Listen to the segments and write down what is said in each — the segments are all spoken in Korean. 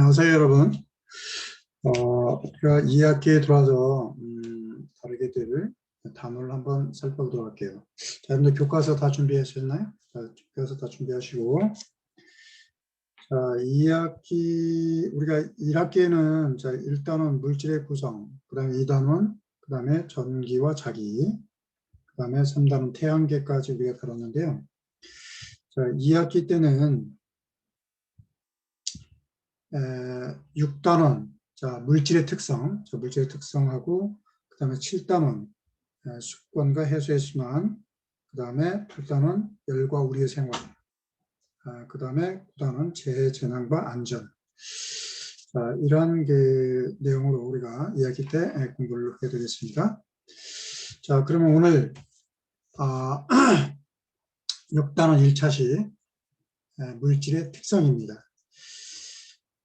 안녕하세요, 여러분. 우리가 2학기에 들어와서 다루게 될 단어를 한번 살펴보도록 할게요. 자, 여러분들 교과서 다 준비하셨나요? 자, 교과서 다 준비하시고. 자, 2학기, 우리가 1학기에는 자, 1단원 물질의 구성, 그 다음에 2단원, 그 다음에 전기와 자기, 그 다음에 3단원 태양계까지 우리가 다뤘는데요. 자, 2학기 때는 6단원, 자, 물질의 특성, 자, 물질의 특성하고, 그 다음에 7단원, 수권과 해수의 순환, 그 다음에 8단원, 열과 우리의 생활, 그 다음에 9단원, 재해, 재난과 안전. 자, 이러한 그 내용으로 우리가 이야기 때 공부를 하게 되겠습니다. 자, 그러면 오늘 6단원 1차시 물질의 특성입니다.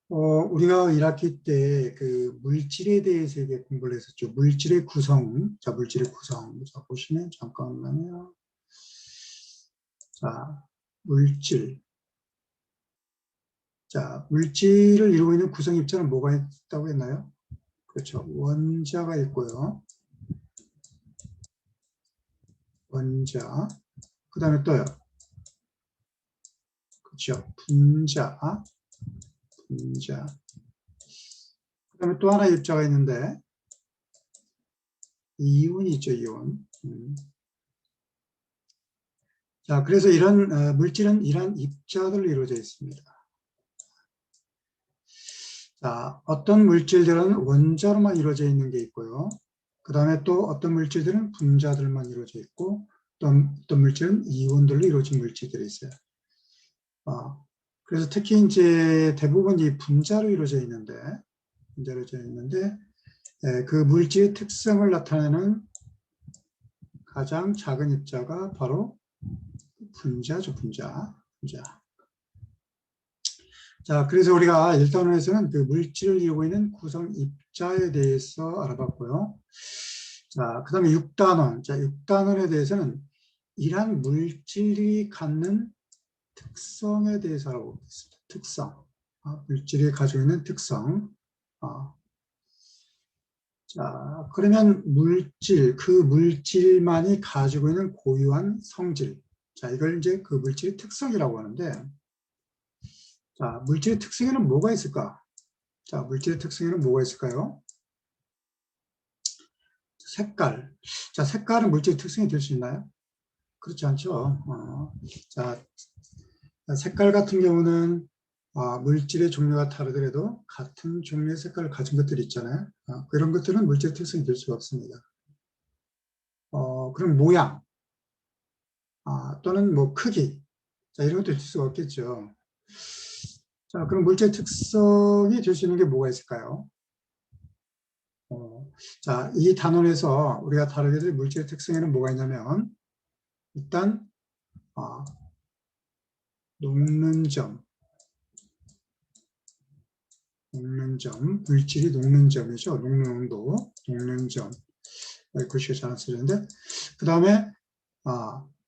우리가 1학기 때 그 물질에 대해서 이게 공부를 했었죠. 물질의 구성. 자, 물질의 구성. 자, 보시면 잠깐만요. 자, 물질. 자, 물질을 이루고 있는 구성 입자는 뭐가 있다고 했나요? 그렇죠. 원자가 있고요. 원자. 그 다음에 또요. 그렇죠. 분자. 분자. 그 다음에 또 하나의 입자가 있는데, 이온이 있죠, 이온. 자, 그래서 이런 물질은 이러한 입자들로 이루어져 있습니다. 자, 어떤 물질들은 원자로만 이루어져 있는 게 있고요. 그 다음에 또 어떤 물질들은 분자들만 이루어져 있고, 또 어떤 물질은 이온들로 이루어진 물질들이 있어요. 그래서 특히 이제 대부분 이 분자로 이루어져 있는데, 그 물질의 특성을 나타내는 가장 작은 입자가 바로 분자죠, 분자. 자, 그래서 우리가 1단원에서는 그 물질을 이루고 있는 구성 입자에 대해서 알아봤고요. 자, 그 다음에 6단원. 자, 6단원에 대해서는 이러한 물질이 갖는 특성에 대해서 알아보겠습니다. 특성. 물질이 가지고 있는 특성. 자, 그러면 그 물질만이 가지고 있는 고유한 성질. 자, 이걸 이제 그 물질의 특성이라고 하는데, 자, 물질의 특성에는 뭐가 있을까? 자, 물질의 특성에는 뭐가 있을까요? 색깔. 자, 색깔은 물질의 특성이 될 수 있나요? 그렇지 않죠. 자, 색깔 같은 경우는 물질의 종류가 다르더라도 같은 종류의 색깔을 가진 것들이 있잖아요. 그런 것들은 물질의 특성이 될 수가 없습니다. 그럼 모양, 또는 뭐 크기, 자, 이런 것도 될 수가 없겠죠. 자, 그럼 물질의 특성이 될 수 있는 게 뭐가 있을까요? 자, 이 단원에서 우리가 다루게 될 물질의 특성에는 뭐가 있냐면, 일단 녹는 점, 물질이 녹는 점이죠. 녹는 온도, 녹는 점. 글씨가 잘 안 쓰는데, 그 다음에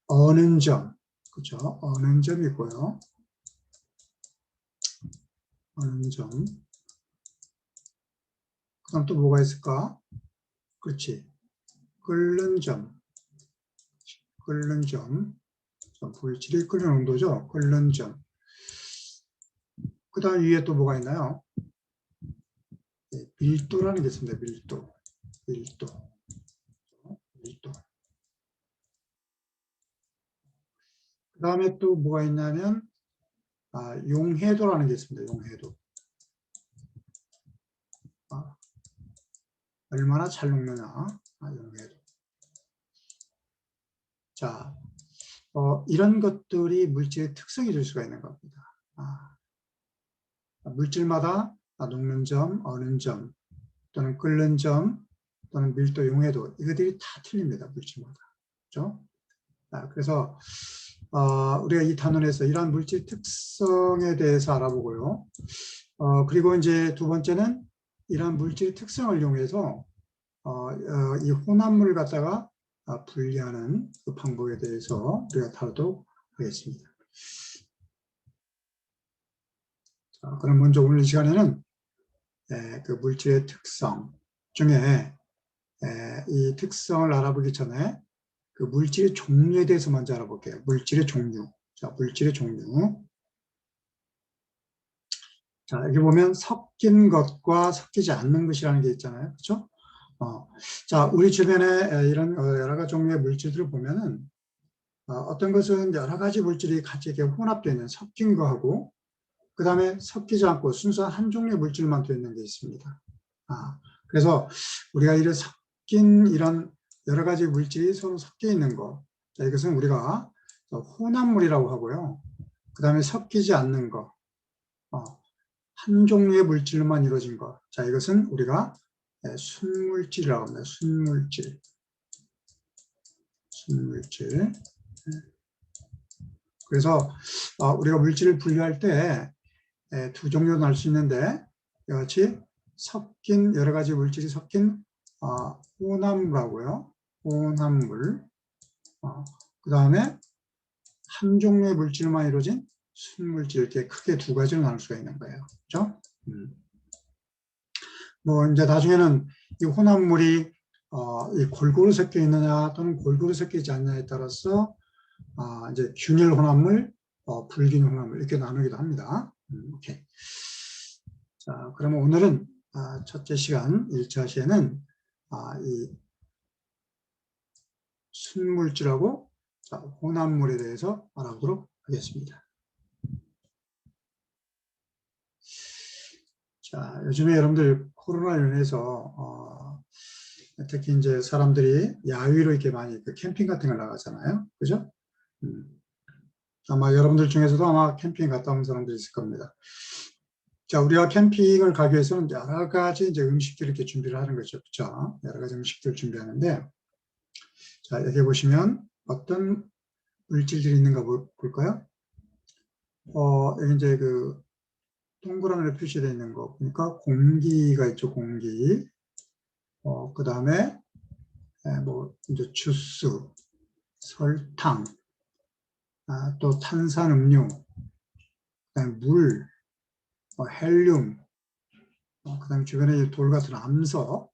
어는 점, 그렇죠? 어는 점이 있고요. 어는 점. 그 다음 또 뭐가 있을까? 그렇지. 끓는 점. 끓는 점. 물질이 끓는 온도죠. 끓는 점. 그 다음 위에 또 뭐가 있나요? 네, 밀도라는 게 있습니다. 밀도. 그 다음에 또 뭐가 있냐면, 용해도라는 게 있습니다. 용해도. 얼마나 잘 녹느냐. 용해도. 자, 이런 것들이 물질의 특성이 될 수가 있는 겁니다. 물질마다 녹는 점, 어는 점, 또는 끓는 점, 또는 밀도, 용해도, 이것들이 다 틀립니다. 물질마다. 그렇죠? 그래서 우리가 이 단원에서 이러한 물질 특성에 대해서 알아보고요. 그리고 이제 두 번째는 이러한 물질 특성을 이용해서 이 혼합물을 갖다가 분리하는 그 방법에 대해서 우리가 다루도록 하겠습니다. 자, 그럼 먼저 오늘 이 시간에는 그 물질의 특성 중에 이 특성을 알아보기 전에 그 물질의 종류에 대해서 먼저 알아볼게요. 물질의 종류. 자, 물질의 종류. 자, 여기 보면 섞인 것과 섞이지 않는 것이라는 게 있잖아요. 그렇죠? 자, 우리 주변에 이런 여러 가지 종류의 물질들을 보면은 어떤 것은 여러 가지 물질이 같이 이렇게 혼합되어 있는 섞인 거하고 그 다음에 섞이지 않고 순수한 한 종류의 물질만 되어 있는 게 있습니다. 그래서 우리가 이런 섞인 이런 여러 가지 물질이 서로 섞여 있는 거, 자, 이것은 우리가 혼합물이라고 하고요. 그 다음에 섞이지 않는 거, 한 종류의 물질로만 이루어진 거, 자, 이것은 우리가 순물질이라고 합니다. 순물질. 순물질. 그래서 우리가 물질을 분류할 때 두 종류로 나눌 수 있는데 이와 같이 섞인 여러 가지 물질이 섞인 혼합물하고요. 혼합물. 그 다음에 한 종류의 물질만 이루어진 순물질, 이렇게 크게 두 가지로 나눌 수가 있는 거예요. 그렇죠? 뭐 이제 나중에는 이 혼합물이 이 골고루 섞여 있느냐 또는 골고루 섞이지 않느냐에 따라서 이제 균일 혼합물, 불균일 혼합물 이렇게 나누기도 합니다. 오케이. 자, 그러면 오늘은 첫째 시간 1차 시에는 이 순물질하고 혼합물에 대해서 알아보도록 하겠습니다. 자, 요즘에 여러분들 코로나로 인해서 특히 이제 사람들이 야외로 이렇게 많이 캠핑 같은 걸 나가잖아요. 그죠? 아마 여러분들 중에서도 아마 캠핑 갔다 온 사람들이 있을 겁니다. 자, 우리가 캠핑을 가기 위해서는 여러 가지 이제 음식들을 이렇게 준비를 하는 거죠. 그렇죠? 여러 가지 음식들을 준비하는데, 자, 여기 보시면 어떤 물질들이 있는가 볼까요? 여기 이제 그 동그라미로 표시되어 있는 거 보니까 공기가 있죠, 공기. 그 다음에 뭐 이제 주스, 설탕, 또 탄산음료, 그다음에 물, 헬륨, 그다음에 주변에 돌 같은 암석,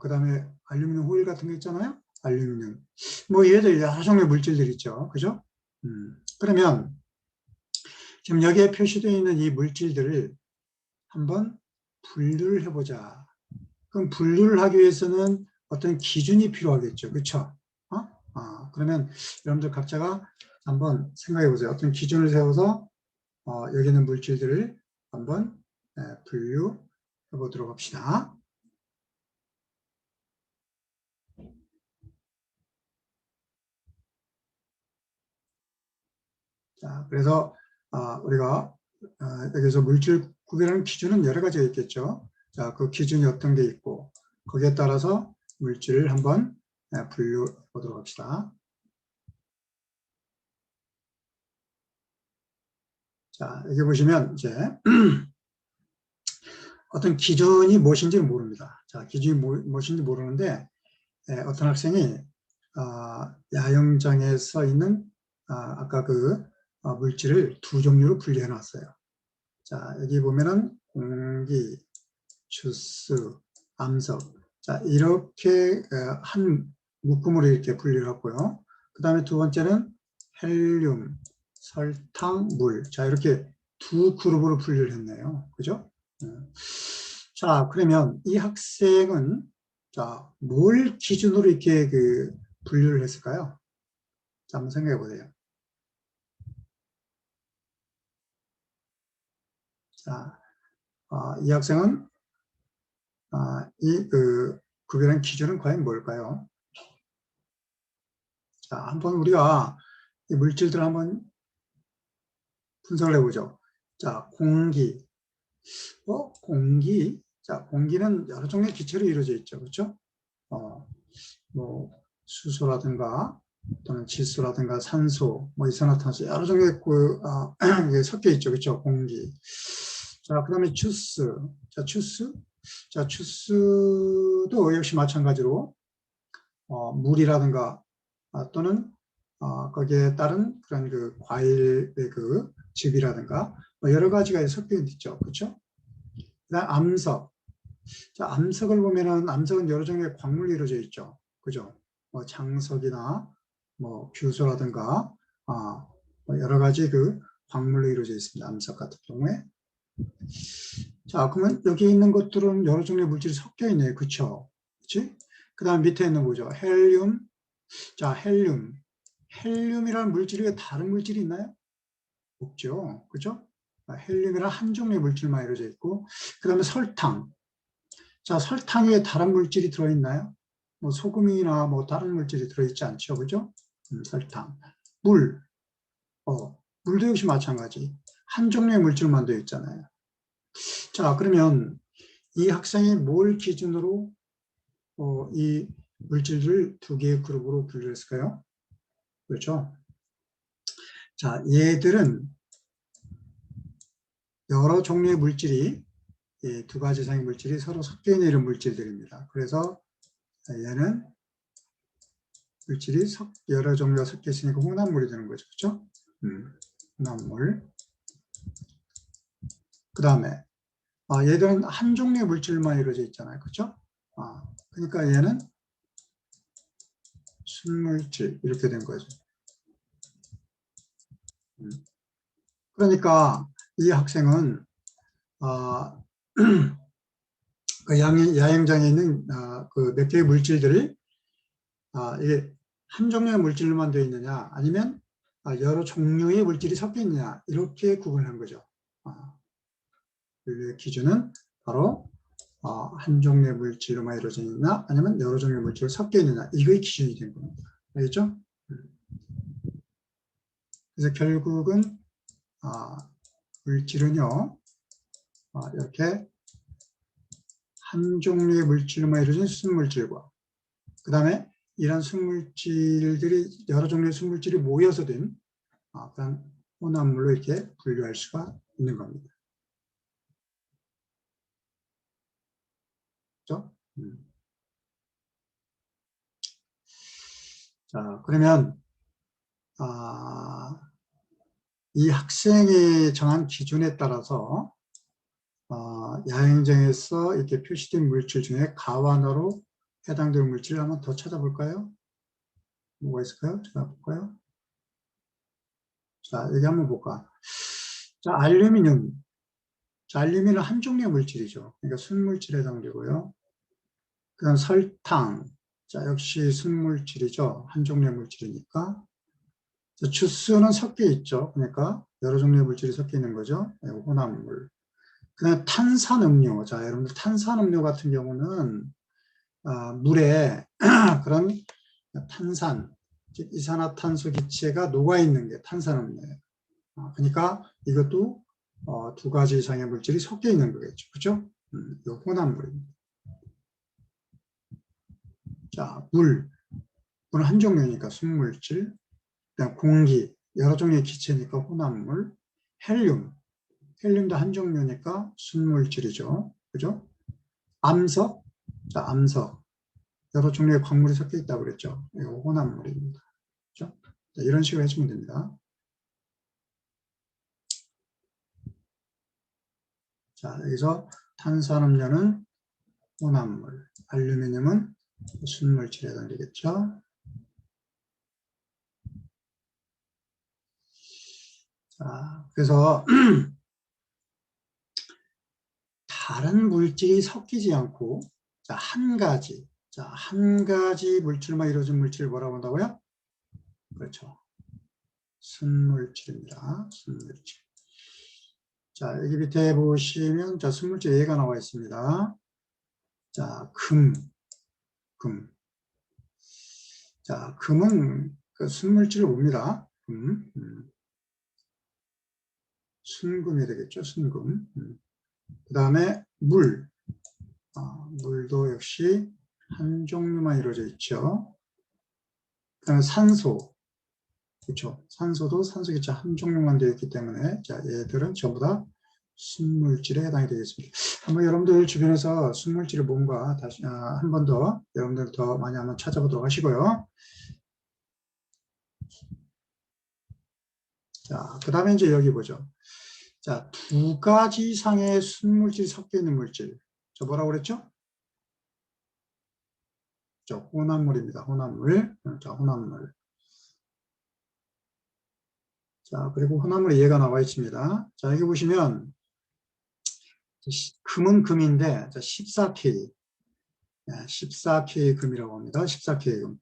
그다음에 알루미늄 호일 같은 거 있잖아요. 알루미늄. 뭐 얘들 여러 종류의 물질들 있죠, 그죠? 그러면 지금 여기에 표시되어 있는 이 물질들을 한번 분류를 해보자. 그럼 분류를 하기 위해서는 어떤 기준이 필요하겠죠, 그렇죠? 그러면 여러분들 각자가 한번 생각해 보세요. 어떤 기준을 세워서 여기 있는 물질들을 한번 분류해 보도록 합시다. 자, 그래서 우리가 여기서 물질 구별하는 기준은 여러 가지가 있겠죠. 자, 그 기준이 어떤 게 있고 거기에 따라서 물질을 한번 분류해 보도록 합시다. 자, 여기 보시면 이제 어떤 기준이 무엇인지는 모릅니다. 자, 기준이 무엇인지 모르는데 어떤 학생이 야영장에 써 있는 아까 그 물질을 두 종류로 분리해 놨어요. 자, 여기 보면은 공기, 주스, 암석. 자, 이렇게 한 묶음으로 이렇게 분리를 했고요. 그 다음에 두 번째는 헬륨, 설탕, 물. 자, 이렇게 두 그룹으로 분리를 했네요. 그죠? 자, 그러면 이 학생은 자, 뭘 기준으로 이렇게 그 분류를 했을까요? 자, 한번 생각해 보세요. 자, 이 학생은 이 그 구별한 기준은 과연 뭘까요? 자, 한번 우리가 이 물질들을 한번 분석을 해보죠. 자, 공기. 공기. 자, 공기는 여러 종류의 기체로 이루어져 있죠. 그렇죠? 뭐 수소라든가 또는 질소라든가 산소, 뭐 이산화탄소 여러 종류의 섞여 있죠. 그렇죠? 공기. 자, 그다음에 주스. 자, 주스. 자, 주스도 역시 마찬가지로 물이라든가 또는 거기에 따른 그런 그 과일의 그 즙이라든가 뭐 여러 가지가 섞여 있죠. 그렇죠? 그다음 암석. 자, 암석을 보면은 암석은 여러 종류의 광물이 이루어져 있죠. 그죠? 뭐 장석이나 뭐 규소라든가 뭐 여러 가지 그 광물로 이루어져 있습니다. 암석 같은 경우에. 자, 그러면 여기 있는 것들은 여러 종류의 물질이 섞여 있네요. 그쵸? 그치? 그 다음 밑에 있는 거죠. 헬륨. 자, 헬륨. 헬륨이라는 물질이 다른 물질이 있나요? 없죠. 그죠? 헬륨이란 한 종류의 물질만 이루어져 있고, 그 다음에 설탕. 자, 설탕에 다른 물질이 들어있나요? 뭐 소금이나 뭐 다른 물질이 들어있지 않죠. 그죠? 설탕. 물. 물도 역시 마찬가지. 한 종류의 물질만 되어 있잖아요. 자, 그러면 이 학생이 뭘 기준으로 이 물질들을 두 개의 그룹으로 분류했을까요? 그렇죠? 자, 얘들은 여러 종류의 물질이 두 가지 이상의 물질이 서로 섞여 있는 이런 물질들입니다. 그래서 얘는 물질이 여러 종류가 섞여 있으니까 혼합물이 되는 거죠. 그렇죠? 혼합물. 그 다음에 얘들은 한 종류의 물질만 이루어져 있잖아요. 그렇죠? 그러니까 얘는 순물질 이렇게 된 거죠. 그러니까 이 학생은 그 야행장에 있는 그 몇 개의 물질들이 이게 한 종류의 물질로만 되어 있느냐 아니면 여러 종류의 물질이 섞여 있느냐 이렇게 구분한 거죠. 분류의 기준은 바로 한 종류의 물질로만 이루어져 있느냐 아니면 여러 종류의 물질로 섞여 있느냐 이거의 기준이 된 겁니다. 알겠죠? 그래서 결국은 물질은요 이렇게 한 종류의 물질로만 이루어진 순물질과 그 다음에 이런 순물질들이 여러 종류의 순물질이 모여서 된 그런 혼합물로 이렇게 분류할 수가 있는 겁니다. 그렇죠? 자, 그러면 이 학생이 정한 기준에 따라서 야행정에서 이렇게 표시된 물질 중에 가완어로 해당되는 물질을 한번 더 찾아볼까요? 뭐가 있을까요? 찾아볼까요? 자, 여기 한번 볼까? 자, 알루미늄. 자, 알루미늄은 한 종류의 물질이죠. 그러니까 순물질에 해당되고요. 그다음 설탕. 자, 역시 순물질이죠. 한 종류의 물질이니까. 자, 주스는 섞여 있죠. 그러니까 여러 종류의 물질이 섞여 있는 거죠. 혼합물. 그다음 탄산음료. 자, 여러분들 탄산음료 같은 경우는 물에 그런 탄산, 즉 이산화탄소 기체가 녹아 있는 게 탄산음료예요. 그러니까 이것도 두 가지 이상의 물질이 섞여 있는 거겠죠. 그렇죠? 이 혼합물입니다. 자, 물은 한 종류니까 순물질. 그다음 공기, 여러 종류의 기체니까 혼합물. 헬륨도 한 종류니까 순물질이죠. 그죠? 암석, 자, 암석. 여러 종류의 광물이 섞여 있다고 그랬죠. 이거 혼합물입니다. 그죠? 자, 이런 식으로 해주면 됩니다. 자, 여기서 탄산음료는 혼합물, 알루미늄은 순물질에 해당되겠죠. 자, 그래서 다른 물질이 섞이지 않고 한 가지 물질만 이루어진 물질을 뭐라고 한다고요? 그렇죠. 순물질입니다. 순물질. 자, 여기 밑에 보시면 순물질 예가 나와 있습니다. 자, 금. 자, 금은 그 순물질을 봅니다. 순금이 되겠죠. 순금. 그 다음에 물. 물도 역시 한 종류만 이루어져 있죠. 그 다음에 산소. 그렇죠. 산소도 산소기체 한 종류만 되어 있기 때문에 자, 얘들은 전부 다 순물질에 해당이 되겠습니다. 한번 여러분들 주변에서 순물질이 뭔가 다시 한 번 더 여러분들 더 많이 한번 찾아보도록 하시고요. 자, 그 다음에 이제 여기 보죠. 자, 두 가지 이상의 순물질이 섞여 있는 물질. 저 뭐라고 그랬죠? 저 혼합물입니다. 혼합물. 자, 혼합물. 자, 그리고 혼합물의 예가 나와 있습니다. 자, 여기 보시면 금은 금인데 14K. 14K 금이라고 합니다. 14K 금.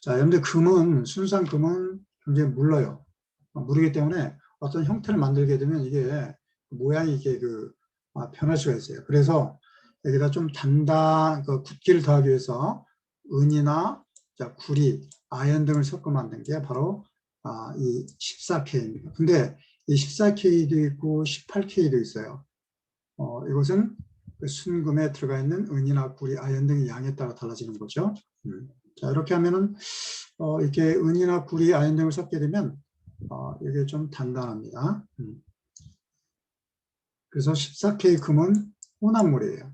자, 여러분들 금은 순수한 금은 굉장히 물러요. 무르기 때문에 어떤 형태를 만들게 되면 이게 모양이 이게 변할 수가 있어요. 그래서 여기다 좀 그 굳기를 더하기 위해서 은이나 구리, 아연 등을 섞어 만든 게 바로 이 14K입니다. 근데 이 14K도 있고 18K도 있어요. 이것은 그 순금에 들어가 있는 은이나 구리, 아연 등의 양에 따라 달라지는 거죠. 자, 이렇게 하면은 이렇게 은이나 구리, 아연 등을 섞게 되면 이게 좀 단단합니다. 그래서 14K 금은 혼합물이에요.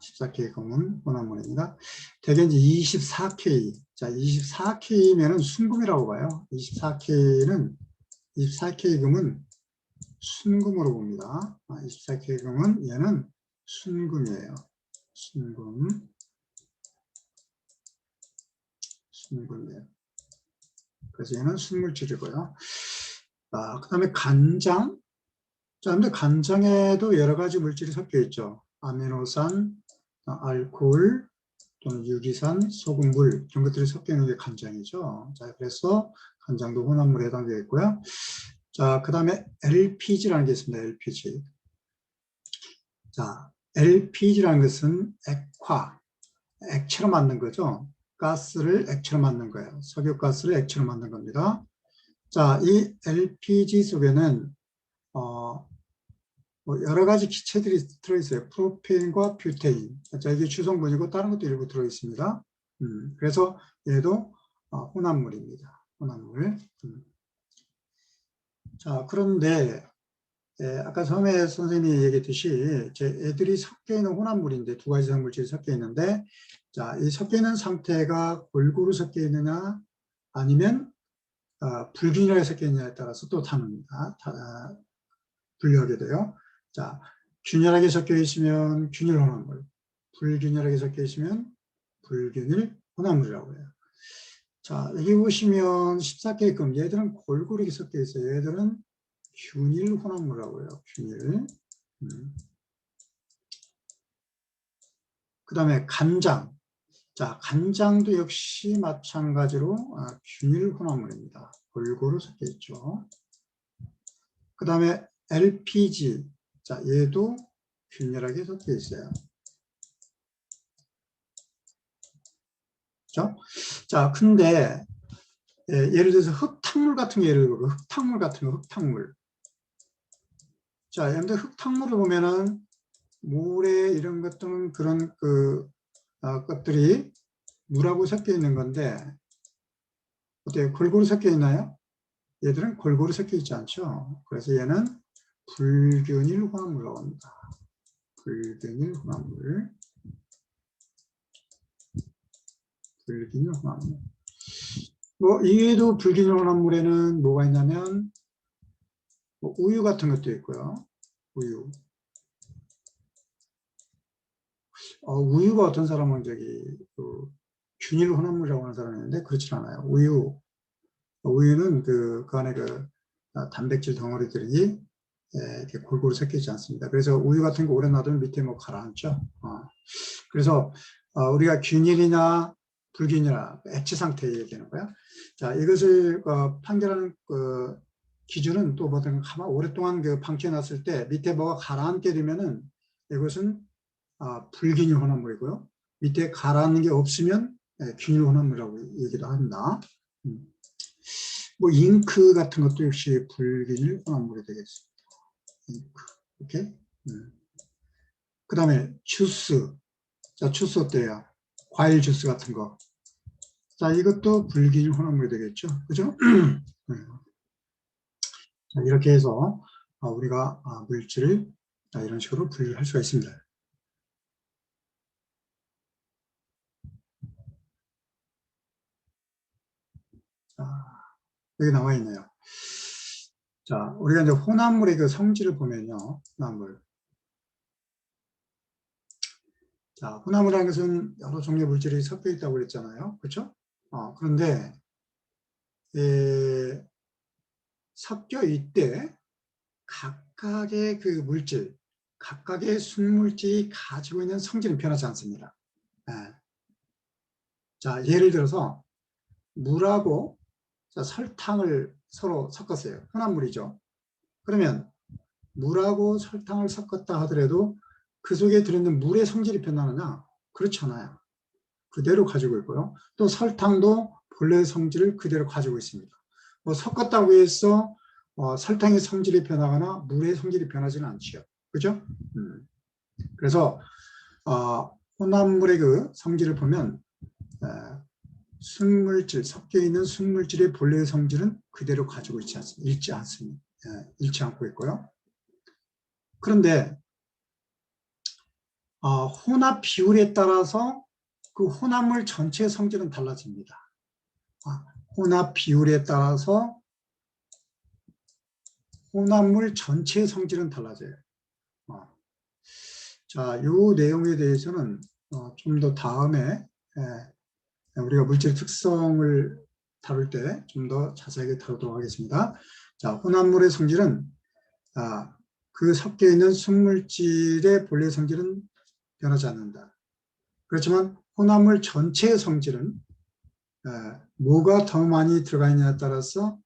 14K 금은 혼합물입니다. 대개 이제 24K. 자, 24K면은 순금이라고 봐요. 24K 금은 순금으로 봅니다. 24K 금은 얘는 순금이에요. 순금이에요. 그래서 얘는 순물질이고요. 그 다음에 간장. 자, 근데 간장에도 여러 가지 물질이 섞여 있죠. 아미노산, 알코올, 또는 유기산, 소금, 물 이런 것들이 섞여 있는 게 간장이죠. 자, 그래서 간장도 혼합물에 해당되어 있고요. 자, 그 다음에 LPG라는 게 있습니다. LPG. 자, LPG라는 것은 액화, 액체로 만든 거죠. 가스를 액체로 만든 거예요. 석유가스를 액체로 만든 겁니다. 자, 이 LPG 속에는 여러 가지 기체들이 들어있어요. 프로페인과 뷰테인. 자, 이게 주성분이고 다른 것도 일부 들어있습니다. 그래서 얘도 혼합물입니다. 혼합물. 자, 그런데 아까 처음에 선생님이 얘기했듯이 애들이 섞여 있는 혼합물인데 두 가지 성물질이 섞여 있는데 자, 이 섞여 있는 상태가 골고루 섞여 있느냐 아니면 불균형하게 섞여 있느냐에 따라서 또 분류하게 돼요. 자, 균열하게 섞여 있으면 균일 혼합물, 불균열하게 섞여 있으면 불균일 혼합물이라고 해요. 자, 여기 보시면 14K금 얘들은 골고루 섞여 있어요. 얘들은 균일 혼합물이라고 해요. 균일. 그 다음에 간장. 자, 간장도 역시 마찬가지로 균일 혼합물입니다. 골고루 섞여 있죠. 그 다음에 LPG. 자, 얘도 균일하게 섞여 있어요. 그렇죠? 자, 근데 예를 들어서 흙탕물 같은 게 예를 들어 흙탕물 같은 거, 흙탕물. 자, 여러분들 흙탕물을 보면은 모래 이런 것들은 그런 것들이 물하고 섞여 있는 건데 어때요? 골고루 섞여 있나요? 얘들은 골고루 섞여 있지 않죠. 그래서 얘는 불균일 혼합물이라고 합니다. 불균일 혼합물. 불균일 혼합물. 이외에도 불균일 혼합물에는 뭐가 있냐면 우유 같은 것도 있고요. 우유. 우유가 어떤 사람은 균일 혼합물이라고 하는 사람이 있는데 그렇지 않아요. 우유는 그 안에 단백질 덩어리들이 이렇게 골고루 섞여 있지 않습니다. 그래서 우유 같은 거 오래 놔두면 밑에 가라앉죠. 그래서 우리가 균일이나 불균이나 액체 상태 얘기하는 거야. 자, 이것을 판결하는 기준은 또 뭐든 가만 오랫동안 방치해 놨을 때 밑에 뭐가 가라앉게 되면은 이것은 불균일 혼합물이고요. 밑에 가라앉는 게 없으면 균일 혼합물이라고 얘기도 합니다. 잉크 같은 것도 역시 불균일 혼합물이 되겠습니다. 잉크. 이렇게. 그 다음에 주스. 자, 주스 어때요? 과일 주스 같은 거. 자, 이것도 불균일 혼합물이 되겠죠. 그죠? 자, 이렇게 해서 우리가 물질을 이런 식으로 분류할 수가 있습니다. 자, 여기 나와 있네요. 자, 우리가 이제 혼합물의 그 성질을 보면요. 혼합물. 자, 혼합물이라는 것은 여러 종류의 물질이 섞여 있다고 그랬잖아요. 그렇죠? 그런데 섞여 있대 각각의 그 물질, 각각의 순물질이 가지고 있는 성질은 변하지 않습니다. 예. 자, 예를 들어서 물하고 자, 설탕을 서로 섞었어요. 혼합물이죠. 그러면 물하고 설탕을 섞었다 하더라도 그 속에 들어있는 물의 성질이 변하느냐? 그렇지 않아요. 그대로 가지고 있고요. 또 설탕도 본래의 성질을 그대로 가지고 있습니다. 뭐 섞었다고 해서 설탕의 성질이 변하거나 물의 성질이 변하지는 않죠. 그죠? 그래서 혼합물의 그 성질을 보면 순물질, 섞여 있는 순물질의 본래의 성질은 그대로 가지고 있지 않습니다. 잃지 않습니다. 잃지 않고 있고요. 그런데 혼합 비율에 따라서 그 혼합물 전체의 성질은 달라집니다. 혼합 비율에 따라서 혼합물 전체의 성질은 달라져요. 자, 이 내용에 대해서는 좀 더 다음에 우리가 물질의 특성을 다룰 때 좀 더 자세하게 다루도록 하겠습니다. 자, 혼합물의 성질은 그 섞여 있는 순물질의 본래 성질은 변하지 않는다. 그렇지만 혼합물 전체의 성질은 뭐가 더 많이 들어가 있냐에 따라서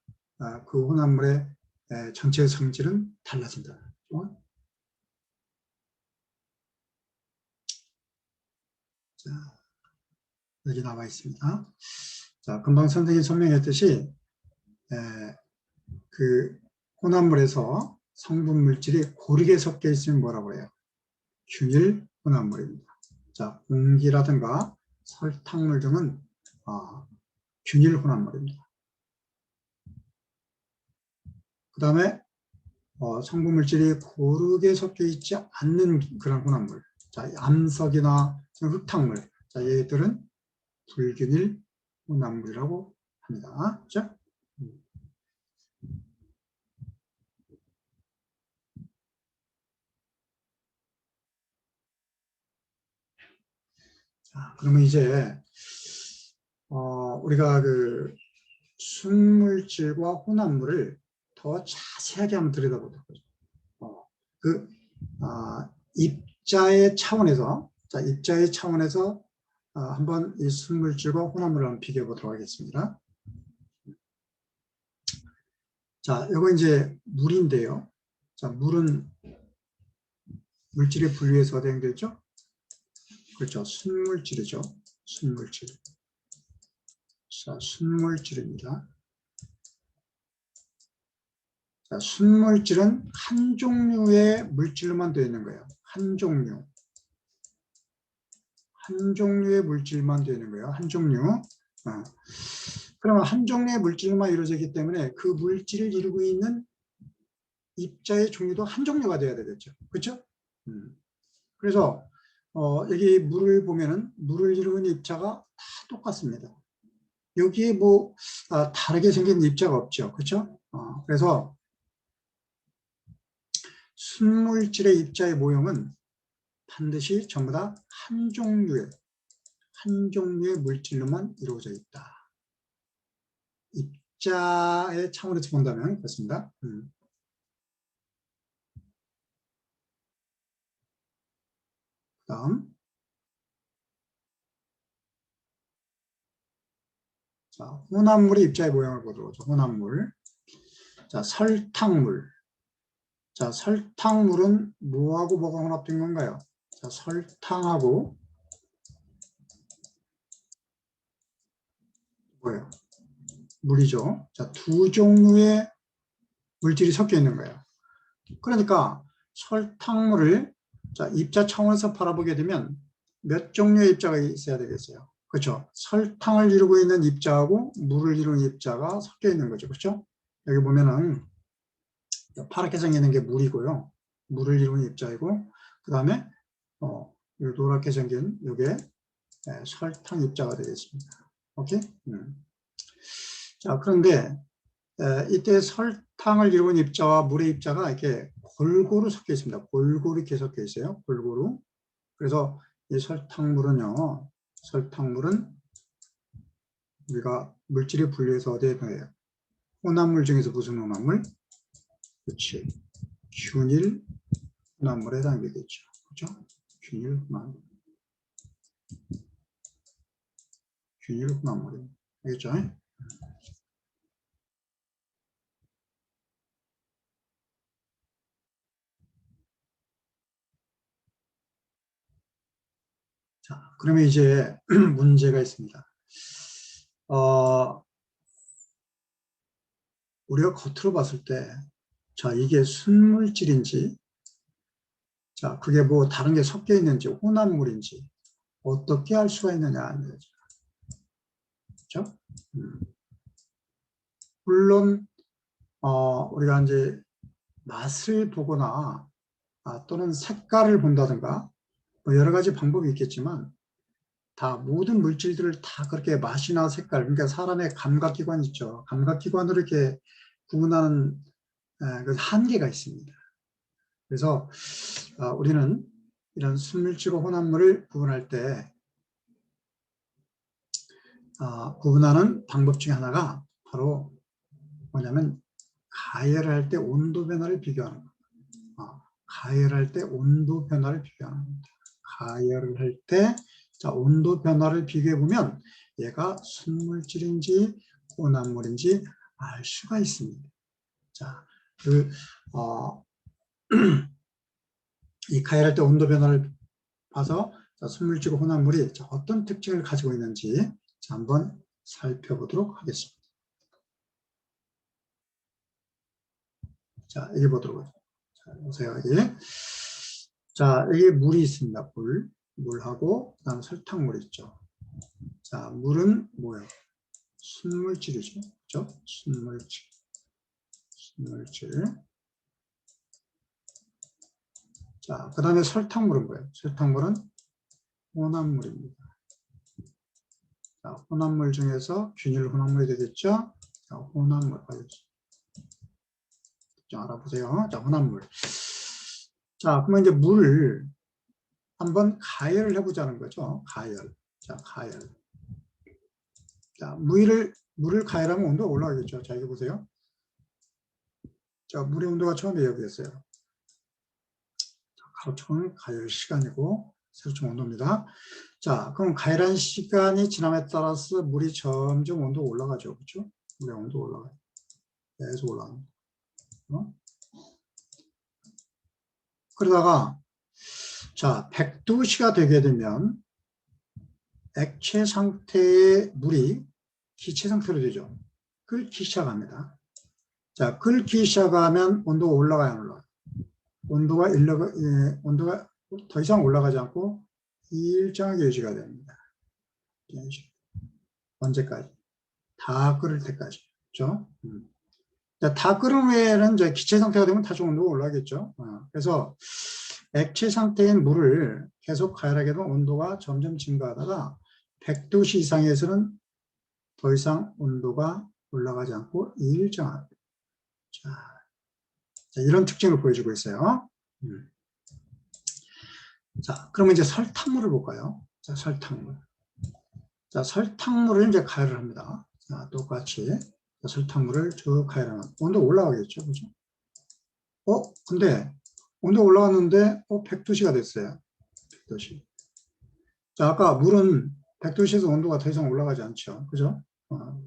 그 혼합물의 전체의 성질은 달라진다. 자, 여기 나와 있습니다. 자, 금방 선생님이 설명했듯이 그 혼합물에서 성분 물질이 고르게 섞여 있으면 뭐라고 해요? 균일 혼합물입니다. 자, 공기라든가 설탕물 등은 균일 혼합물입니다. 그 다음에 성분 물질이 고르게 섞여 있지 않는 그런 혼합물. 자, 암석이나 흙탕물. 자, 얘들은 불균일 혼합물이라고 합니다. 그렇죠? 자, 그러면 이제 우리가 그 순물질과 혼합물을 더 자세하게 한번 들여다보도록 하죠. 입자의 차원에서, 자, 입자의 차원에서 한번 이 순물질과 혼합물을 한번 비교해 보도록 하겠습니다. 자, 이거 이제 물인데요. 자, 물은 물질의 분류에서 대응되죠? 그렇죠. 순물질이죠. 순물질. 자, 순물질입니다. 자, 순물질은 한 종류의 물질로만 되어 있는 거예요. 한 종류. 한 종류의 물질만 되어 있는 거예요. 한 종류. 그러면 한 종류의 물질만 이루어지기 때문에 그 물질을 이루고 있는 입자의 종류도 한 종류가 돼야 되겠죠. 그렇죠? 그래서 여기 물을 보면은 물을 이루는 입자가 다 똑같습니다. 여기에 뭐 다르게 생긴 입자가 없죠. 그렇죠? 그래서 순물질의 입자의 모형은 반드시 전부 다 한 종류의 물질로만 이루어져 있다. 입자의 차원에서 본다면 그렇습니다. 다음, 자, 혼합물의 입자의 모형을 보도록 하죠. 혼합물. 자, 설탕물. 자, 설탕물은 뭐하고 뭐가 혼합된 건가요? 자, 설탕하고 뭐예요? 물이죠. 자, 두 종류의 물질이 섞여 있는 거예요. 그러니까 설탕물을 자, 입자 차원에서 바라보게 되면 몇 종류의 입자가 있어야 되겠어요. 그렇죠? 설탕을 이루고 있는 입자하고 물을 이루는 입자가 섞여 있는 거죠. 그렇죠? 여기 보면은 파랗게 생기는 게 물이고요. 물을 이루는 입자이고 그 다음에 노랗게 생긴 이게 설탕 입자가 되겠습니다. 오케이? 자, 그런데 이때 설탕을 이루는 입자와 물의 입자가 이렇게 골고루 섞여 있습니다. 골고루 이렇게 섞여 있어요. 골고루. 그래서 이 설탕물은 우리가 물질이 분류해서 어디에 넣어요? 혼합물 중에서 무슨 혼합물? 그렇지. 균일 혼합물에 해당되겠죠. 그렇죠? 균일 혼합물. 균일 혼합물입니다. 알겠죠? 자, 그러면 이제 문제가 있습니다. 우리가 겉으로 봤을 때, 자, 이게 순물질인지, 자, 그게 뭐 다른 게 섞여 있는지, 혼합물인지, 어떻게 알 수가 있느냐. 그렇죠? 물론, 우리가 이제 맛을 보거나, 또는 색깔을 본다든가, 뭐 여러 가지 방법이 있겠지만, 다 모든 물질들을 다 그렇게 맛이나 색깔, 그러니까 사람의 감각기관 있죠. 감각기관으로 이렇게 구분하는 그 한계가 있습니다. 그래서 우리는 이런 순물질과 혼합물을 구분할 때 구분하는 방법 중에 하나가 바로 뭐냐면 가열을 할 때 온도 변화를 비교하는 겁니다. 가열할 때 온도 변화를 비교하는 겁니다. 가열을 할 때 온도 변화를 비교해 보면 얘가 순물질인지 혼합물인지 알 수가 있습니다. 자, 이 가열할 때 온도 변화를 봐서 순물질과 혼합물이 어떤 특징을 가지고 있는지 한번 살펴보도록 하겠습니다. 자, 여기 보도록 하죠. 자, 보세요. 여기. 자, 여기 물이 있습니다. 물하고 그다음 설탕물 있죠. 자, 물은 뭐예요? 순물질이죠. 그렇죠? 순물질. 자, 그 다음에 설탕물은 뭐예요? 설탕물은 혼합물입니다. 자, 혼합물 중에서 균일 혼합물이 되겠죠? 자, 혼합물. 좀 알아보세요. 자, 혼합물. 자, 그러면 이제 물을 한번 가열을 해보자는 거죠. 가열. 자, 가열. 자, 물을 가열하면 온도가 올라가겠죠. 자, 여기 보세요. 자, 물의 온도가 처음에 여기였어요. 가로축은 가열 시간이고, 세로축 온도입니다. 자, 그럼 가열한 시간이 지남에 따라서 물이 점점 온도가 올라가죠. 그렇죠? 물의 온도가 올라가요. 계속 올라갑니다. 그러다가, 자, 100도씨가 되게 되면 액체 상태의 물이 기체 상태로 되죠. 끓기 시작합니다. 자, 끓기 시작하면 온도가 올라가야 안 올라가요? 온도가 더 이상 올라가지 않고 일정하게 유지가 됩니다. 언제까지? 다 끓을 때까지. 그렇죠? 다 끓은 후에는 이제 기체 상태가 되면 다시 온도가 올라가겠죠. 그래서 액체 상태인 물을 계속 가열하게 되면 온도가 점점 증가하다가 100도씨 이상에서는 더 이상 온도가 올라가지 않고 일정합니다. 자, 이런 특징을 보여주고 있어요. 자, 그러면 이제 설탕물을 볼까요? 자, 설탕물. 자, 설탕물을 이제 가열을 합니다. 자, 똑같이 설탕물을 쭉 가열하면 온도 올라가겠죠, 그죠? 근데 온도 올라갔는데 100도씨가 됐어요. 100도씨. 자, 아까 물은 100도씨에서 온도가 더 이상 올라가지 않죠, 그죠?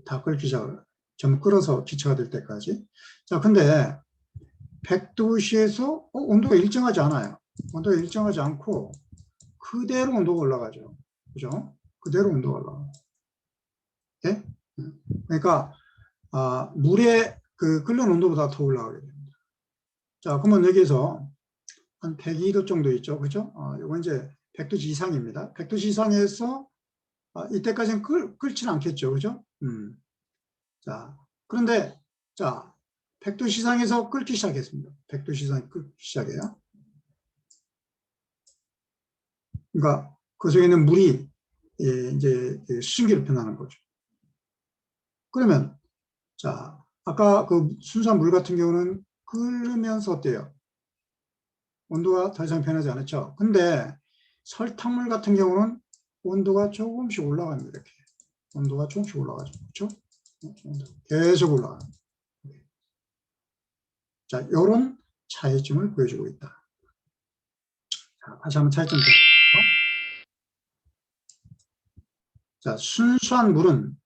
다 끓기 시작을 좀 끓어서 기체가 될 때까지. 자, 근데 100도씨에서 온도가 일정하지 않아요. 온도가 일정하지 않고 그대로 온도가 올라가죠. 그죠? 그대로 온도가 올라가요. 네? 그러니까 물의 그 끓는 온도보다 더 올라가게 됩니다. 자, 그러면 여기서 한 102도 정도 있죠. 그죠? 이건 이제 100도씨 이상입니다. 100도씨 이상에서 이때까지는 끓지는 않겠죠. 그죠? 자, 그런데 자, 100도씨 이상에서 끓기 시작했습니다. 100도씨 이상에 끓기 시작해요. 그러니까 그 속에 있는 물이 이제 수증기로 변하는 거죠. 그러면 자, 아까 그 순수한 물 같은 경우는 끓으면서 어때요? 온도가 더 이상 변하지 않았죠. 근데 설탕물 같은 경우는 온도가 조금씩 올라갑니다. 이렇게. 온도가 조금씩 올라가죠. 그렇죠? 계속 올라가요. 자, 이런 차이점을 보여주고 있다. 자, 다시 한번 차이점 볼게요. 자, 순수한 물은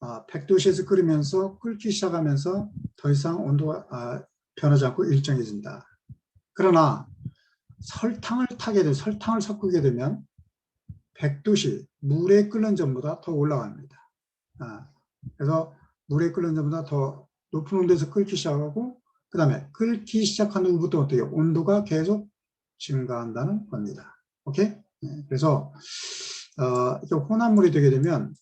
100도씨에서 끓이면서 끓기 시작하면서 더 이상 온도가 변하지 않고 일정해진다. 그러나 설탕을 섞게 되면 100도씨, 물에 끓는 점보다 더 올라갑니다. 그래서 물에 끓는 점보다 더 높은 온도에서 끓기 시작하고, 그 다음에 끓기 시작한 후부터 어떻게 온도가 계속 증가한다는 겁니다. 오케이? 그래서 이게 혼합물이 되게 되면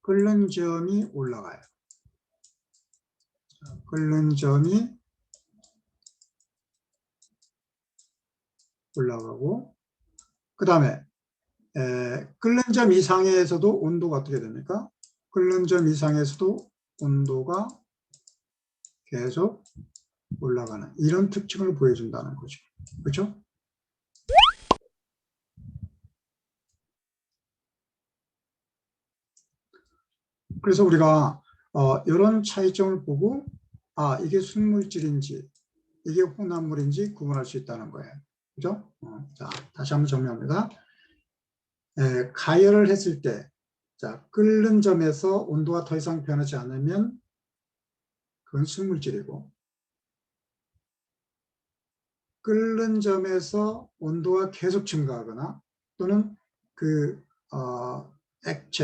끓는 점이 올라가요. 끓는 점이 올라가고, 그 다음에 끓는 점 이상에서도 온도가 어떻게 됩니까? 끓는 점 이상에서도 온도가 계속 올라가는 이런 특징을 보여준다는 거죠. 그렇죠? 그래서 우리가 이런 차이점을 보고 이게 순물질인지 이게 혼합물인지 구분할 수 있다는 거예요. 그죠? 자, 다시 한번 정리합니다. 가열을 했을 때 자, 끓는 점에서 온도가 더 이상 변하지 않으면 그건 순물질이고, 끓는 점에서 온도가 계속 증가하거나 또는 그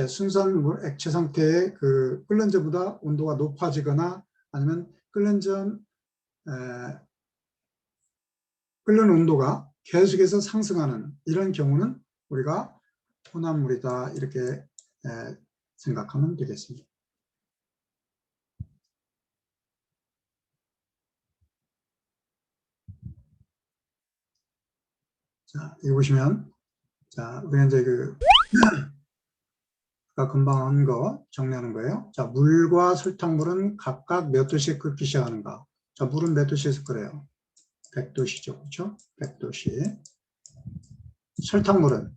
순수한 물 액체 상태의 그 끓는 점보다 온도가 높아지거나 아니면 끓는 온도가 계속해서 상승하는 이런 경우는 우리가 혼합물이다 이렇게 생각하면 되겠습니다. 자, 여기 보시면 자, 우리는 이제 아까 금방 한 거 정리하는 거예요. 자, 물과 설탕물은 각각 몇 도씩 끓기 시작하는가? 자, 물은 몇 도씨에서 끓여요? 100도씨죠. 그렇죠? 100도씨. 설탕물은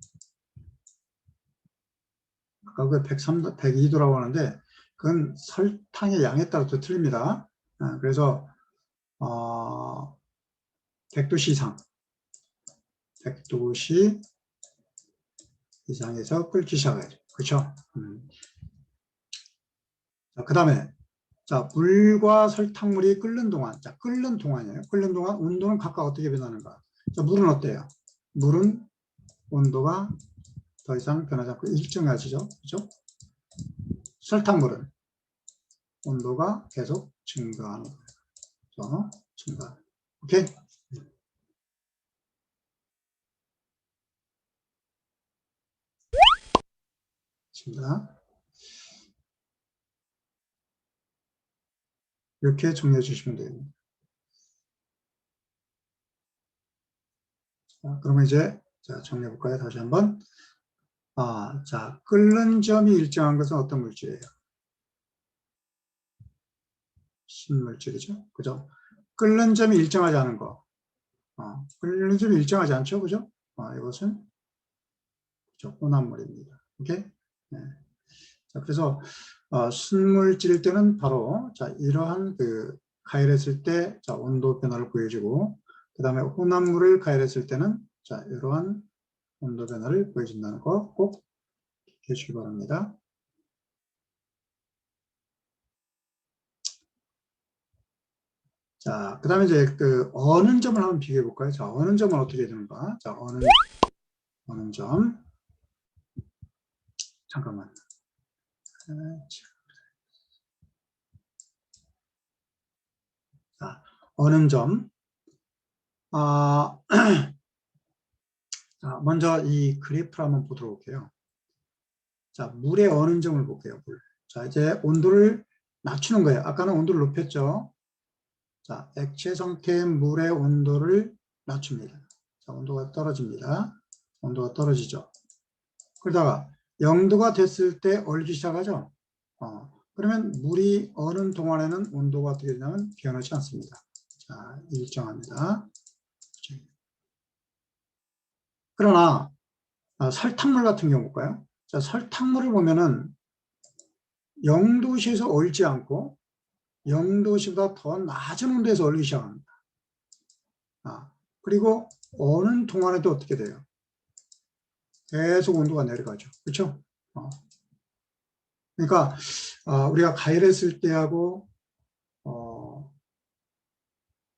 아까 그 102도라고 하는데 그건 설탕의 양에 따라 또 틀립니다. 그래서 100도씨 이상 100도씨 이상에서 끓기 시작해야죠. 그렇죠? 그 다음에 자, 물과 설탕물이 끓는 동안, 자, 끓는 동안이에요. 끓는 동안 온도는 각각 어떻게 변하는가? 자, 물은 어때요? 물은 온도가 더 이상 변하지 않고 일정해지죠. 그죠? 설탕물은 온도가 계속 증가하는 거예요. 그죠? 증가. 오케이? 좋습니다. 이렇게 정리해 주시면 됩니다. 자, 그러면 이제 자, 정리해 볼까요? 다시 한번. 자, 끓는 점이 일정한 것은 어떤 물질이에요? 신물질이죠. 그죠? 끓는 점이 일정하지 않은 거. 끓는 점이 일정하지 않죠. 그죠? 이것은 혼합물입니다. 오케이? 네. 자, 그래서 순물질일 때는 바로 자, 이러한 가열했을 때 자, 온도 변화를 보여주고 그 다음에 혼합물을 가열했을 때는 자, 이러한 온도 변화를 보여준다는 거 꼭 기억해 주시기 바랍니다. 자, 그 다음에 이제 어는 점을 한번 비교해 볼까요? 자, 어는 점은 어떻게 되는가? 자, 어는 점. 잠깐만. 자, 어는 점. 자, 먼저 이 그래프를 한번 보도록 할게요. 자, 물의 어는 점을 볼게요. 물. 자, 이제 온도를 낮추는 거예요. 아까는 온도를 높였죠. 자, 액체 상태의 물의 온도를 낮춥니다. 자, 온도가 떨어집니다. 온도가 떨어지죠. 그러다가 0도가 됐을 때 얼기 시작하죠. 그러면 물이 어는 동안에는 온도가 어떻게 되냐면 변하지 않습니다. 자, 일정합니다. 그러나 설탕물 같은 경우 볼까요? 자, 설탕물을 보면은 0도씨에서 얼지 않고 0도씨보다 더 낮은 온도에서 얼기 시작합니다. 그리고 어는 동안에도 어떻게 돼요? 계속 온도가 내려가죠. 그렇죠? 그러니까 우리가 가열했을 때하고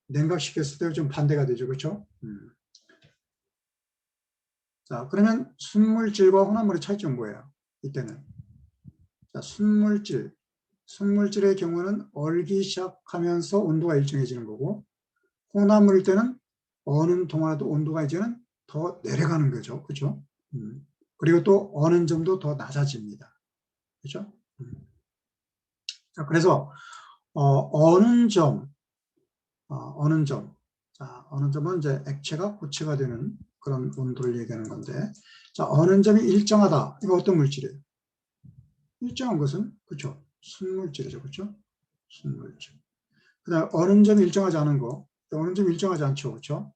냉각시켰을 때 좀 반대가 되죠. 그렇죠? 자, 그러면 순물질과 혼합물의 차이점은 뭐예요? 이때는. 자, 순물질의 경우는 얼기 시작하면서 온도가 일정해지는 거고, 혼합물일 때는 어는 동안에도 온도가 이제는 더 내려가는 거죠. 그렇죠? 그리고 또 어는 점도 더 낮아집니다. 그렇죠? 자, 그래서 어는 점, 어는 점. 자, 어는 점은 이제 액체가 고체가 되는 그런 온도를 얘기하는 건데, 자, 어는 점이 일정하다. 이거 어떤 물질이에요? 일정한 것은 그렇죠. 순물질이죠. 그렇죠? 순물질. 그다음 어는 점이 일정하지 않은 거, 어는 점이 일정하지 않죠. 그렇죠?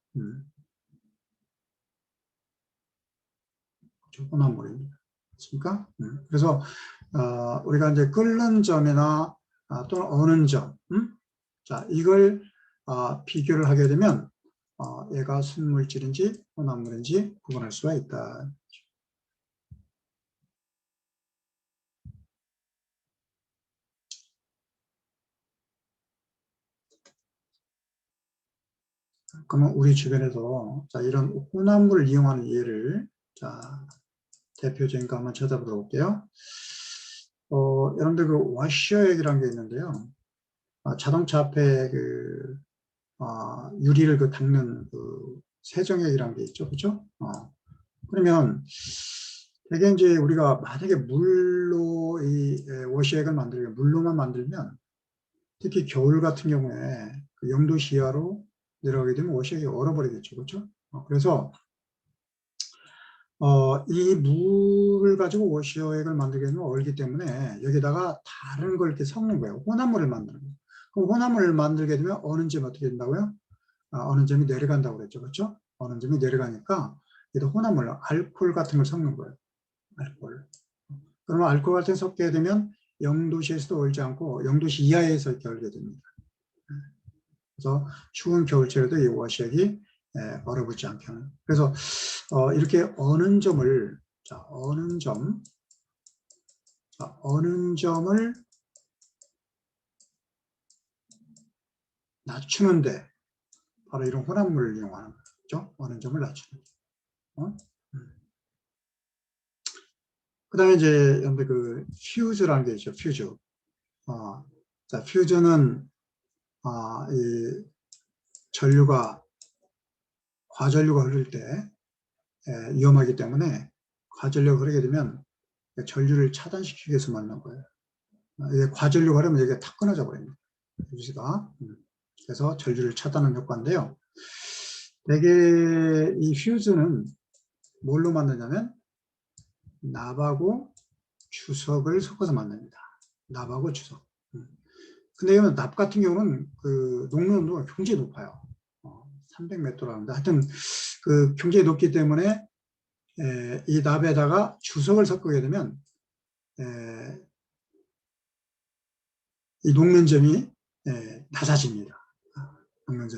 그렇죠. 혼합물입니다. 그렇습니까? 그래서 우리가 이제 끓는 점이나 또는 어는 점, 자, 이걸 비교를 하게 되면 얘가 순물질인지 혼합물인지 구분할 수가 있다. 그러면 우리 주변에서 자, 이런 혼합물을 이용하는 예를 자, 대표적인 거 한번 찾아보도록 할게요. 여러분들 그 와셔액이라는 게 있는데요. 자동차 앞에 그 유리를 그 닦는 그 세정액이라는 게 있죠. 그죠? 그러면 되게 이제 우리가 만약에 물로 이 워시액을 만들면 물로만 만들면 특히 겨울 같은 경우에 그 0도 이하로 내려가게 되면 워시액이 얼어버리겠죠. 그렇죠? 그래서 이 물을 가지고 워시액을 만들게 되면 얼기 때문에 여기다가 다른 걸 이렇게 섞는 거예요. 혼합물을 만드는 거예요. 그럼 혼합물을 만들게 되면 어느 점이 어떻게 된다고요? 어느 점이 내려간다고 그랬죠. 그렇죠? 어느 점이 내려가니까 얘도 혼합물, 알코올 같은 걸 섞는 거예요. 알코올. 그러면 알코올 같은 걸 섞게 되면 0도씨에서도 얼지 않고 0도씨 이하에서 이렇게 얼게 됩니다. 그래서 추운 겨울철에도 이 워시액이 얼어붙지 않게 하는. 그래서 이렇게 어는 점을 자, 어는 점, 자, 어는 점을 낮추는데 바로 이런 혼합물을 이용하는 거죠. 어는 점을 낮추는. 그다음에 이제 여러분들 그 퓨즈라는 게 있죠. 퓨즈. 자, 퓨즈는 이 전류가 과전류가 흐를 때 위험하기 때문에 과전류가 흐르게 되면 전류를 차단시키기 위해서 만든 거예요. 이게 과전류가 흐르면 여기가 탁 끊어져 버립니다. 퓨즈가. 그래서 전류를 차단하는 효과인데요. 대개 이 퓨즈는 뭘로 만드냐면 납하고 주석을 섞어서 만듭니다. 납하고 주석. 근데 이건 납 같은 경우는 그 녹는 온도가 굉장히 높아요. 300m라는데 하여튼 그 굉장히 높기 때문에 이 납에다가 주석을 섞게 되면 이 녹는 점이 낮아집니다. 녹는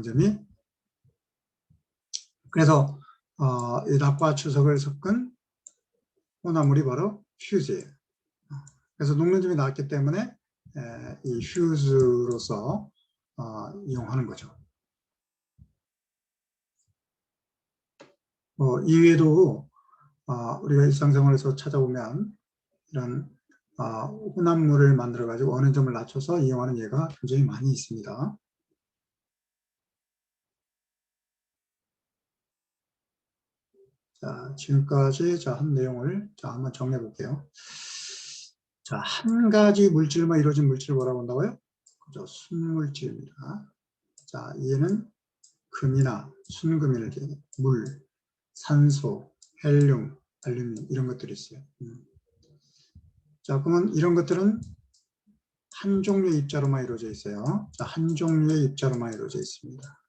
점이 그래서 이 납과 주석을 섞은 혼합물이 바로 퓨즈예요. 그래서 녹는 점이 낮기 때문에 이 퓨즈로서 이용하는 거죠. 이외에도 우리가 일상생활에서 찾아보면 이런 혼합물을 만들어 가지고 어느 점을 낮춰서 이용하는 예가 굉장히 많이 있습니다. 자, 지금까지 한 내용을 한번 정리해 볼게요. 자, 한 가지 물질만 이루어진 물질을 뭐라고 한다고요? 그죠? 순물질입니다. 자, 얘는 금이나 순금이나 물, 산소, 헬륨, 알루미늄 이런 것들이 있어요. 자, 그러면 이런 것들은 한 종류의 입자로만 이루어져 있어요. 자, 한 종류의 입자로만 이루어져 있습니다.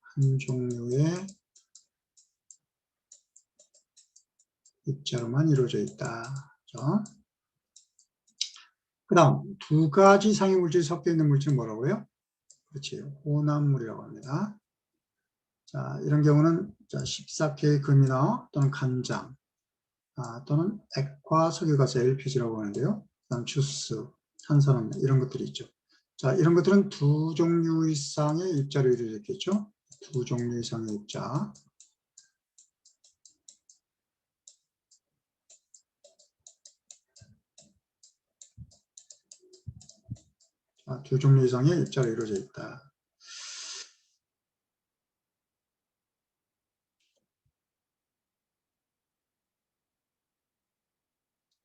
한 종류의 입자로만 이루어져 있다. 그 다음 두 가지 이상의 물질이 섞여 있는 물질은 뭐라고요? 그렇지, 혼합물이라고 합니다. 자, 이런 경우는 14K 금이나 또는 간장, 또는 액화 석유가스 LPG라고 하는데요. 그 다음 주스, 탄산음료 이런 것들이 있죠. 자, 이런 것들은 두 종류 이상의 입자로 이루어져 있겠죠. 두 종류 이상의 입자. 자, 두 종류 이상의 입자로 이루어져 있다.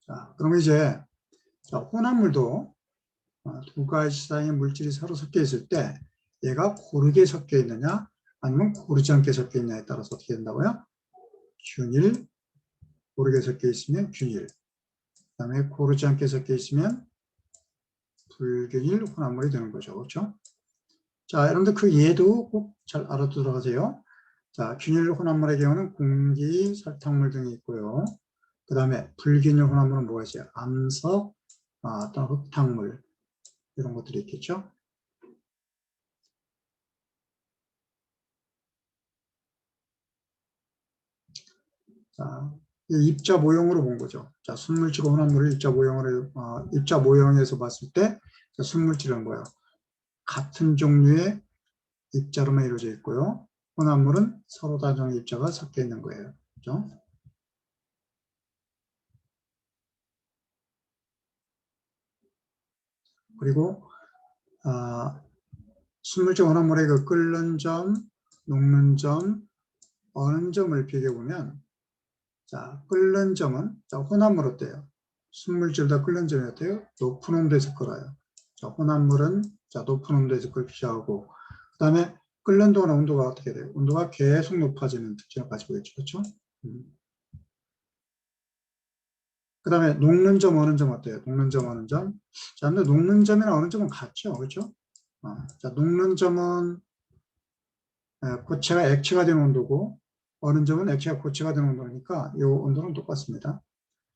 자, 그러면 이제 혼합물도 두 가지 이상의 물질이 서로 섞여 있을 때 얘가 고르게 섞여 있느냐 아니면 고르지 않게 섞여 있느냐에 따라서 어떻게 된다고요? 균일, 고르게 섞여 있으면 균일, 그 다음에 고르지 않게 섞여 있으면 불균일 혼합물이 되는 거죠. 그렇죠? 자, 여러분들 그 예도 꼭 잘 알아두도록 하세요. 자, 균일 혼합물의 경우는 공기, 설탕물 등이 있고요. 그 다음에 불균일 혼합물은 뭐가 있어요? 암석, 또는 흙탕물 이런 것들이 있겠죠. 자, 입자 모형으로 본 거죠. 자, 순물질과 혼합물을 입자 모형으로 입자 모형에서 봤을 때 순물질은 뭐예요? 같은 종류의 입자로만 이루어져 있고요. 혼합물은 서로 다른 입자가 섞여 있는 거예요. 그렇죠? 그리고 순물질 혼합물의 그 끓는 점, 녹는 점, 어는 점을 비교해 보면, 자, 끓는 점은 혼합물 어때요? 순물질보다 끓는 점이 어때요? 높은 온도에서 끓어요. 자, 혼합물은 높은 온도에서 끓기 하고, 그 다음에 끓는 동안 온도가 어떻게 돼요? 온도가 계속 높아지는 특징을 가지고 있죠. 그렇죠? 그 다음에 녹는 점, 어는 점 어때요? 녹는 점, 어는 점. 자, 근데 녹는 점이나 어는 점은 같죠. 그렇죠? 자, 녹는 점은 고체가 액체가 된 온도고, 어는 점은 액체가 고체가 된 온도니까 이 온도는 똑같습니다.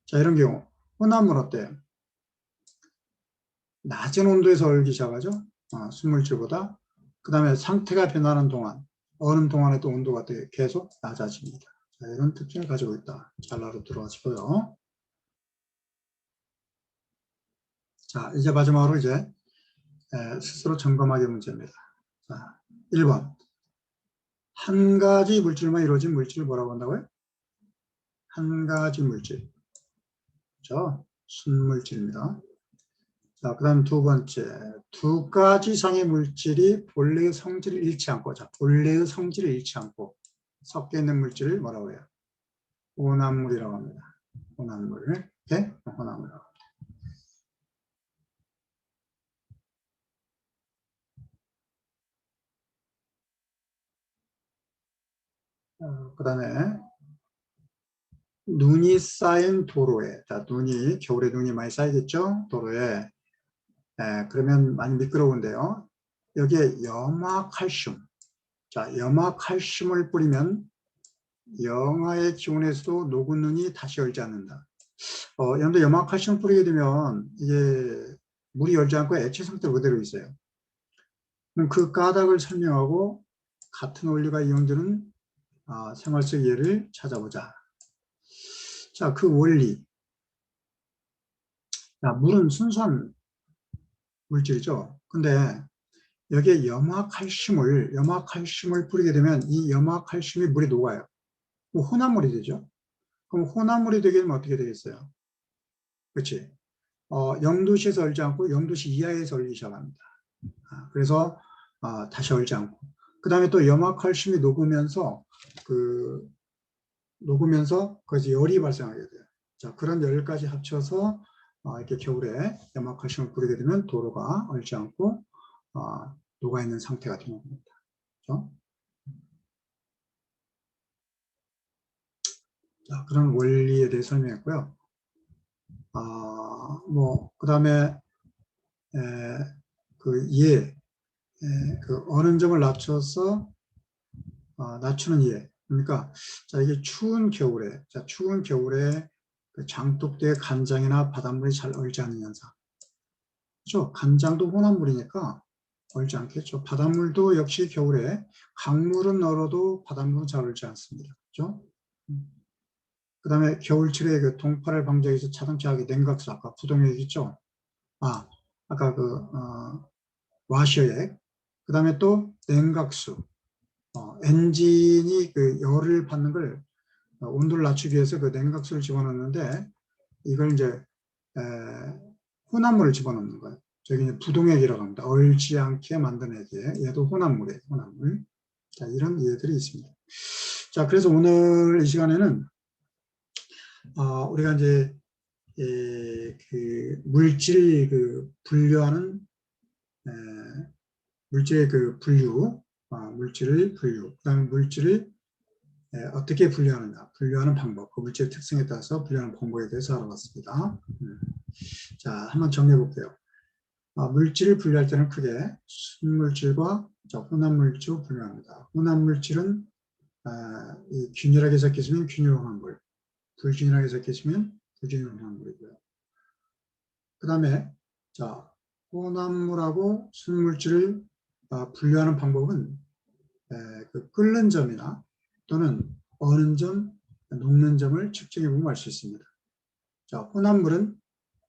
자, 이런 경우 혼합물 어때요? 낮은 온도에서 얼기 시작하죠. 순물질보다. 그 다음에 상태가 변하는 동안, 어는 동안에도 온도가 계속 낮아집니다. 자, 이런 특징을 가지고 있다. 잘 알아들어가시고요. 자, 이제 마지막으로 이제 스스로 점검하기 문제입니다. 자, 1번. 한 가지 물질만 이루어진 물질을 뭐라고 한다고요? 한 가지 물질. 그렇죠? 순물질입니다. 자, 그 다음 두 번째. 두 가지 이상의 물질이 본래의 성질을 잃지 않고, 자, 본래의 성질을 잃지 않고 섞여 있는 물질을 뭐라고 해요? 혼합물이라고 합니다. 혼합물. 이렇게 혼합물이라고 합니다. 그 다음에 눈이 쌓인 도로에, 자, 겨울에 눈이 많이 쌓이겠죠? 도로에. 그러면 많이 미끄러운데요. 여기에 염화칼슘. 자, 염화칼슘을 뿌리면 영하의 기온에서도 녹은 눈이 다시 열지 않는다. 여러분들 염화칼슘을 뿌리게 되면 이게 물이 열지 않고 액체 상태로 그대로 있어요. 그럼 그 까닭을 설명하고 같은 원리가 이용되는 생활 속 예를 찾아보자. 자, 그 원리. 자, 물은 순수한 물질이죠. 근데 여기에 염화칼슘을 뿌리게 되면 이 염화칼슘이 물에 녹아요. 혼합물이 되죠. 그럼 혼합물이 되게 되면 어떻게 되겠어요? 그렇지. 0도씨에서 얼지 않고 0도씨 이하에서 얼기 시작합니다. 그래서 다시 얼지 않고. 그 다음에 또 염화칼슘이 녹으면서 거기서 열이 발생하게 돼요. 자, 그런 열까지 합쳐서 이렇게 겨울에 염화칼슘을 뿌리게 되면 도로가 얼지 않고 녹아있는 상태가 되는 겁니다. 그렇죠? 자, 그런 원리에 대해 설명했고요. 그 다음에 그 어느 점을 낮춰서 낮추는 예. 그러니까 자, 이게 추운 겨울에 그 장독대에 간장이나 바닷물이 잘 얼지 않는 현상. 그렇죠? 간장도 혼합물이니까 얼지 않겠죠. 바닷물도 역시 겨울에 강물은 얼어도 바닷물은 잘 얼지 않습니다. 그렇죠? 그 다음에 겨울철에 그 동파를 방지하기 위해서 자동차하게 냉각수, 아까 부동액 있죠? 아까 와셔액. 그 다음에 또 냉각수. 엔진이 그 열을 받는 걸 온도를 낮추기 위해서 그 냉각수를 집어넣는데 이걸 이제 혼합물을 집어넣는 거예요. 저기 이제 부동액이라고 합니다. 얼지 않게 만든 액이에요. 얘도 혼합물이에요. 혼합물. 자, 이런 예들이 있습니다. 자, 그래서 오늘 이 시간에는 우리가 이제 그 물질 그 분류하는 물질의 그 분류, 물질을 분류, 그다음에 물질을 어떻게 분류하는 방법, 그 물질의 특성에 따라서 분류하는 방법에 대해서 알아봤습니다. 자, 한번 정리해 볼게요. 물질을 분류할 때는 크게 순물질과 혼합물질로 분류합니다. 혼합물질은 이 균일하게 섞여 있으면 균일혼합물, 불균일하게 섞여 있으면 불균일혼합물이고요. 그 다음에 자, 혼합물하고 순물질을 분류하는 방법은 그 끓는 점이나 또는 어는 점, 녹는 점을 측정해 보면 알 수 있습니다. 자, 혼합물은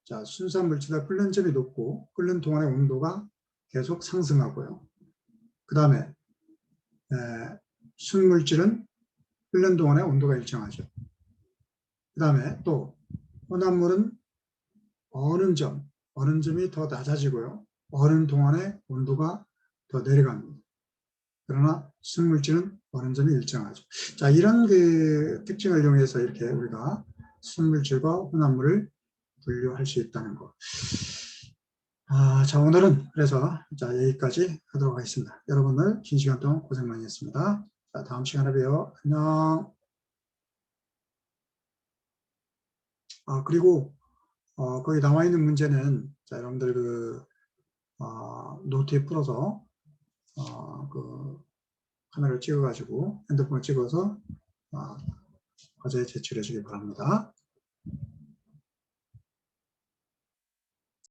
자, 순산물질보다 끓는 점이 높고 끓는 동안의 온도가 계속 상승하고요. 그 다음에 순물질은 끓는 동안의 온도가 일정하죠. 그 다음에 또 혼합물은 어는 점이 더 낮아지고요. 어는 동안의 온도가 더 내려갑니다. 그러나 순물질은 어는 점이 일정하죠. 자, 이런 그 특징을 이용해서 이렇게 우리가 순물질과 혼합물을 분류할 수 있다는 것. 자, 오늘은 그래서 자, 여기까지 하도록 하겠습니다. 여러분들 긴 시간 동안 고생 많이 했습니다. 자, 다음 시간에 봬요. 안녕. 그리고 거기 나와 있는 문제는 자, 여러분들 그 노트에 풀어서 그 카메라를 찍어가지고 핸드폰을 찍어서 과제에 제출해 주기 바랍니다.